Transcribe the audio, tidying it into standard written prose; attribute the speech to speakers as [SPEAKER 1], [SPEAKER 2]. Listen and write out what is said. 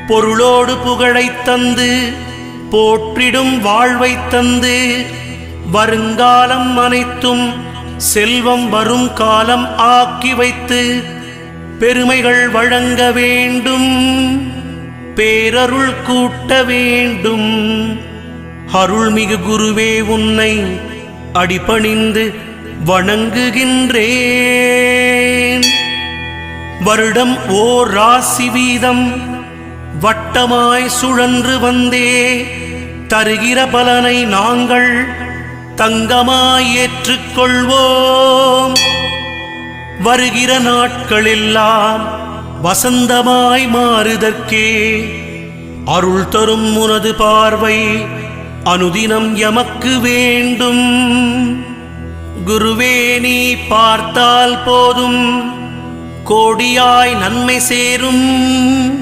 [SPEAKER 1] பொருளோடு புகழைத் தந்து போற்றிடும் வாழ்வைத் தந்து வருங்காலம் அனைத்தும் செல்வம் வரும் காலம் ஆக்கி வைத்து பெருமைகள் வழங்க வேண்டும், பேரருள் கூட்ட வேண்டும். அருள்மிகு குருவே உன்னை அடிபணிந்து வணங்குகின்றேன். வருடம் ஓர் ராசி வீதம் வட்டமாய் சுழன்று வந்தே தருகிற பலனை நாங்கள் தங்கமாய் ஏற்றுக்கொள்வோம். வருகிற நாட்களெல்லாம் வசந்தமாய் மாறுதற்கே அருள் தரும் உனது பார்வை அனுதினம் எமக்கு வேண்டும். குருவே நீ பார்த்தால் போதும் கோடியாய் நன்மை சேரும்.